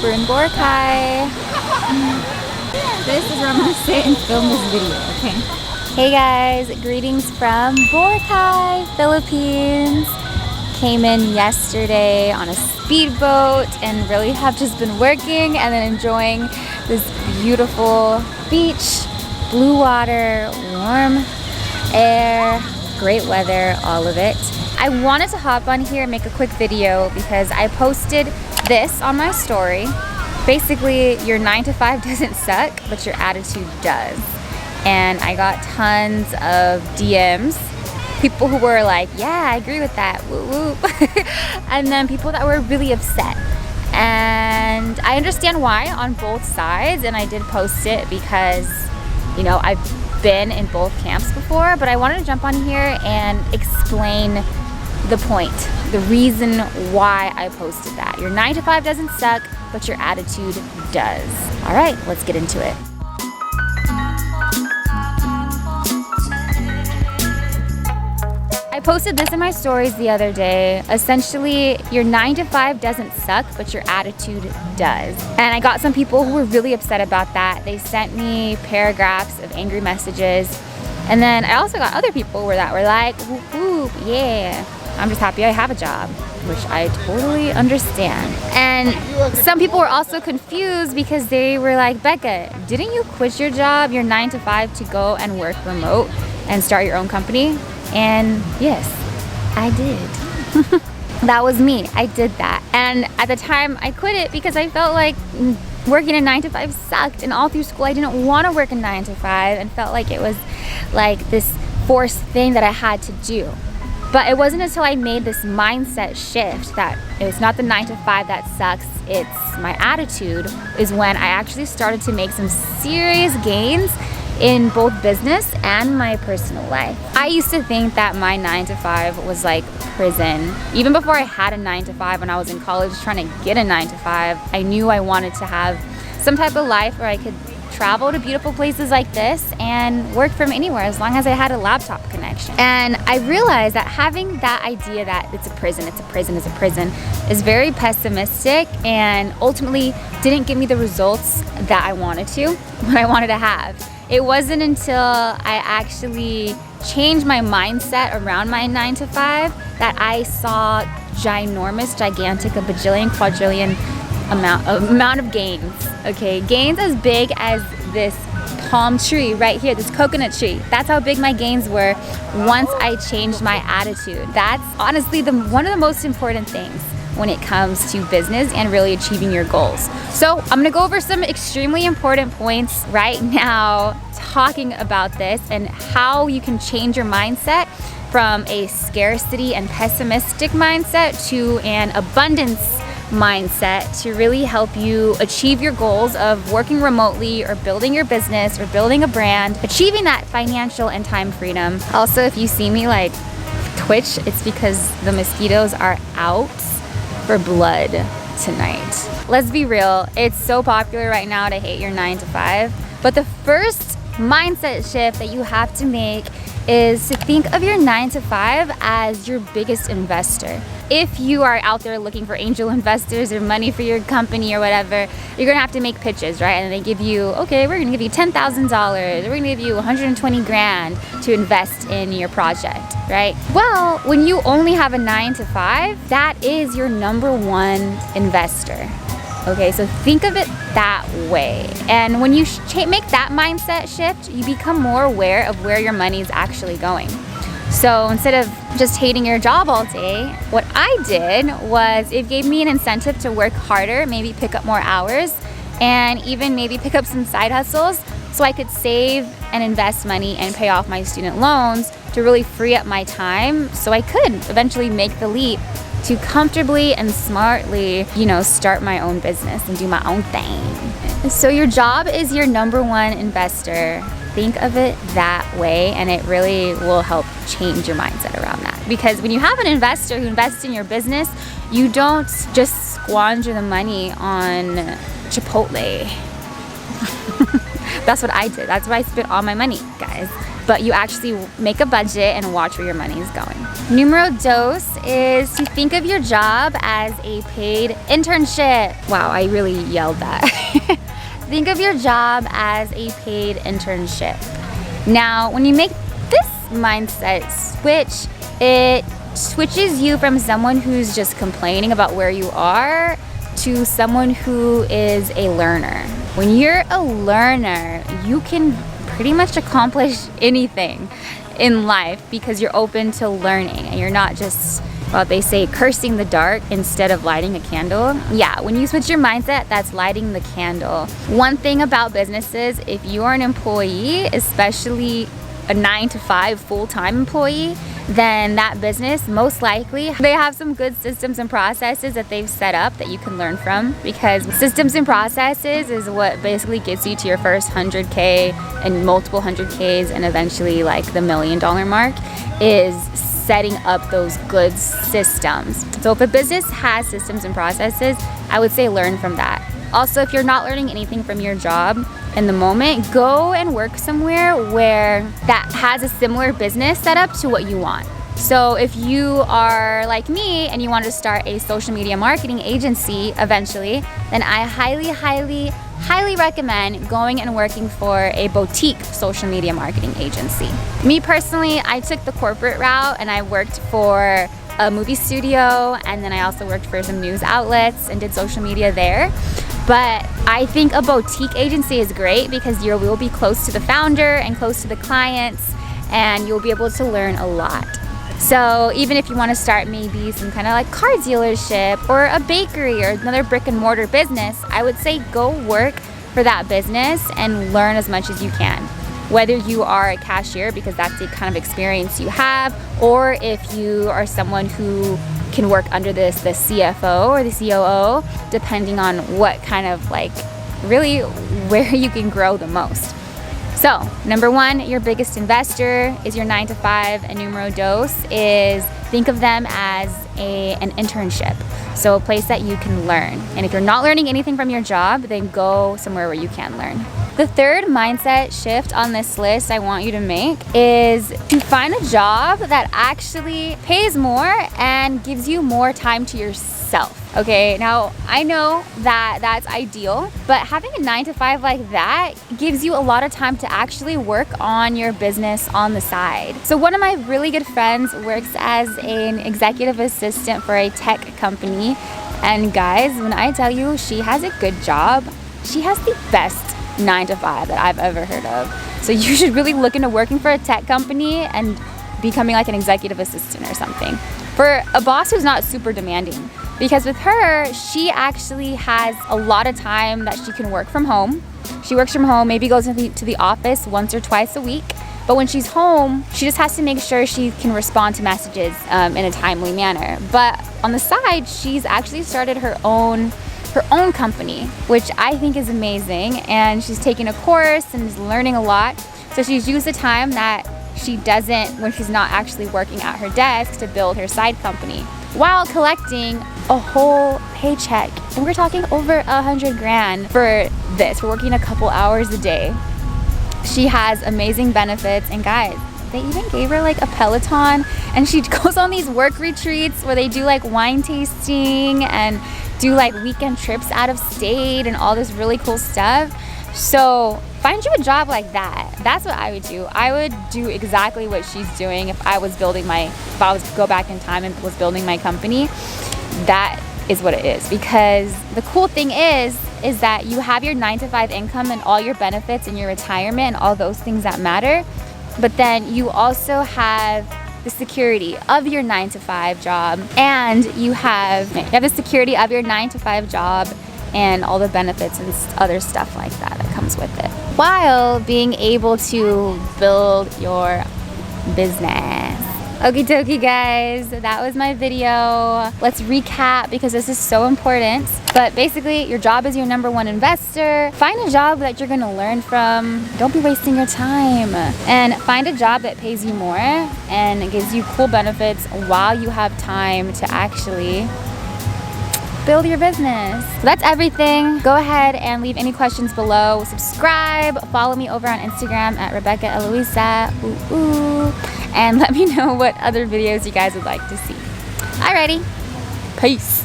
We're in Boracay. This is where I'm gonna sit and film this video, okay? Hey guys, greetings from Boracay, Philippines. Came in yesterday on a speedboat and really have just been working and then enjoying this beautiful beach, blue water, warm air, great weather, all of it. I wanted to hop on here and make a quick video because I posted this on my story. Basically, your 9 to 5 doesn't suck, but your attitude does. And I got tons of DMs. People who were like, yeah, I agree with that, whoop whoop. And then people that were really upset. And I understand why on both sides, and I did post it because, you know, I've been in both camps before, but I wanted to jump on here and explain the point, the reason why I posted that. Your 9 to 5 doesn't suck, but your attitude does. All right, let's get into it. I posted this in my stories the other day. Essentially, your 9 to 5 doesn't suck, but your attitude does. And I got some people who were really upset about that. They sent me paragraphs of angry messages. And then I also got other people that were like, whoop, whoop, yeah, I'm just happy I have a job, which I totally understand. And some people were also confused because they were like, Becca, didn't you quit your job, your 9 to 5, to go and work remote and start your own company? And yes, I did. That was me. I did that. And at the time, I quit it because I felt like working a 9 to 5 sucked. And all through school, I didn't want to work a 9 to 5 and felt like it was like this forced thing that I had to do. But it wasn't until I made this mindset shift that it's not the 9 to 5 that sucks, it's my attitude, is when I actually started to make some serious gains in both business and my personal life. I used to think that my 9 to 5 was like prison. Even before I had a 9 to 5, when I was in college trying to get a 9 to 5, I knew I wanted to have some type of life where I could travel to beautiful places like this and work from anywhere as long as I had a laptop connection. And I realized that having that idea that it's a prison, it's a prison, it's a prison is very pessimistic and ultimately didn't give me the results that I wanted to, what I wanted to have. It wasn't until I actually changed my mindset around my 9 to 5 that I saw ginormous, gigantic, a bajillion, quadrillion amount of gains. Okay, gains as big as this palm tree right here, this coconut tree. That's how big my gains were once I changed my attitude. That's honestly one of the most important things when it comes to business and really achieving your goals. So I'm gonna go over some extremely important points right now talking about this and how you can change your mindset from a scarcity and pessimistic mindset to an abundance mindset to really help you achieve your goals of working remotely or building your business or building a brand, achieving that financial and time freedom. Also, if you see me like twitch, it's because the mosquitoes are out for blood tonight. Let's be real, it's so popular right now to hate your 9 to 5, but the first mindset shift that you have to make is to think of your 9 to 5 as your biggest investor. If you are out there looking for angel investors or money for your company or whatever, you're gonna have to make pitches, right? And they give you, okay, we're gonna give you $10,000, we're gonna give you 120 grand to invest in your project, right? Well, when you only have a 9 to 5, that is your #1 investor. Okay, so think of it that way. And when you make that mindset shift, you become more aware of where your money is actually going. So instead of just hating your job all day, what I did was it gave me an incentive to work harder, maybe pick up more hours, and even maybe pick up some side hustles so I could save and invest money and pay off my student loans to really free up my time so I could eventually make the leap to comfortably and smartly, you know, start my own business and do my own thing. So your job is your #1 investor. Think of it that way, and it really will help change your mindset around that. Because when you have an investor who invests in your business, you don't just squander the money on Chipotle. That's what I did. That's where I spent all my money, guys. but you actually make a budget and watch where your money is going. Numero dos is to think of your job as a paid internship. Wow, I really yelled that. Think of your job as a paid internship. Now, when you make this mindset switch, it switches you from someone who's just complaining about where you are to someone who is a learner. When you're a learner, you can pretty much accomplish anything in life because you're open to learning and you're not just, well, they say cursing the dark instead of lighting a candle. Yeah, when you switch your mindset, that's lighting the candle. One thing about businesses, if you are an employee, especially a 9-to-5 full-time employee, then that business, most likely, they have some good systems and processes that they've set up that you can learn from, because systems and processes is what basically gets you to your first 100K and multiple 100Ks and eventually like the $1 million mark, is setting up those good systems. So if a business has systems and processes, I would say learn from that. Also, if you're not learning anything from your job in the moment, go and work somewhere where that has a similar business setup to what you want. So if you are like me and you want to start a social media marketing agency eventually, then I highly recommend going and working for a boutique social media marketing agency. Me personally, I took the corporate route and I worked for a movie studio, and then I also worked for some news outlets and did social media there. But I think a boutique agency is great because you will be close to the founder and close to the clients, and you'll be able to learn a lot. So even if you want to start maybe some kind of like car dealership or a bakery or another brick and mortar business, I would say go work for that business and learn as much as you can. Whether you are a cashier, because that's the kind of experience you have, or if you are someone who can work under the CFO or the COO, depending on what kind of like really where you can grow the most. So number one, your biggest investor is your 9-to-5, and numero dos is think of them as an internship. So a place that you can learn. And if you're not learning anything from your job, then go somewhere where you can learn. The third mindset shift on this list I want you to make is to find a job that actually pays more and gives you more time to yourself. Okay, now I know that that's ideal, but having a 9-to-5 like that gives you a lot of time to actually work on your business on the side. So one of my really good friends works as an executive assistant for a tech company. And guys, when I tell you she has a good job, she has the best 9-to-5 that I've ever heard of. So you should really look into working for a tech company and becoming like an executive assistant or something. For a boss who's not super demanding. Because with her, she actually has a lot of time that she can work from home. She works from home, maybe goes to the office once or twice a week. But when she's home, she just has to make sure she can respond to messages in a timely manner. But on the side, she's actually started her own company, which I think is amazing. And she's taken a course and is learning a lot. So she's used the time that she doesn't when she's not actually working at her desk to build her side company while collecting a whole paycheck. And we're talking over $100,000 for this. We're working a couple hours a day. She has amazing benefits, and guys, they even gave her like a Peloton, and she goes on these work retreats where they do like wine tasting and do like weekend trips out of state and all this really cool stuff. So find you a job like that. That's what I would do. I would do exactly what she's doing if I was to go back in time and was building my company. That is what it is. Because the cool thing is that you have your 9-to-5 income and all your benefits and your retirement and all those things that matter. But then you also have the security of your 9-to-5 job, and you have the security of your 9-to-5 job and all the benefits and other stuff like that comes with it, while being able to build your business. Okie dokie guys, that was my video. Let's recap because this is so important. But basically, your job is your number one investor. Find a job that you're gonna learn from. Don't be wasting your time. And find a job that pays you more and gives you cool benefits while you have time to actually build your business. So that's everything. Go ahead and leave any questions below. Subscribe, follow me over on Instagram at Rebecca Eloisa, and let me know what other videos you guys would like to see. Alrighty, peace.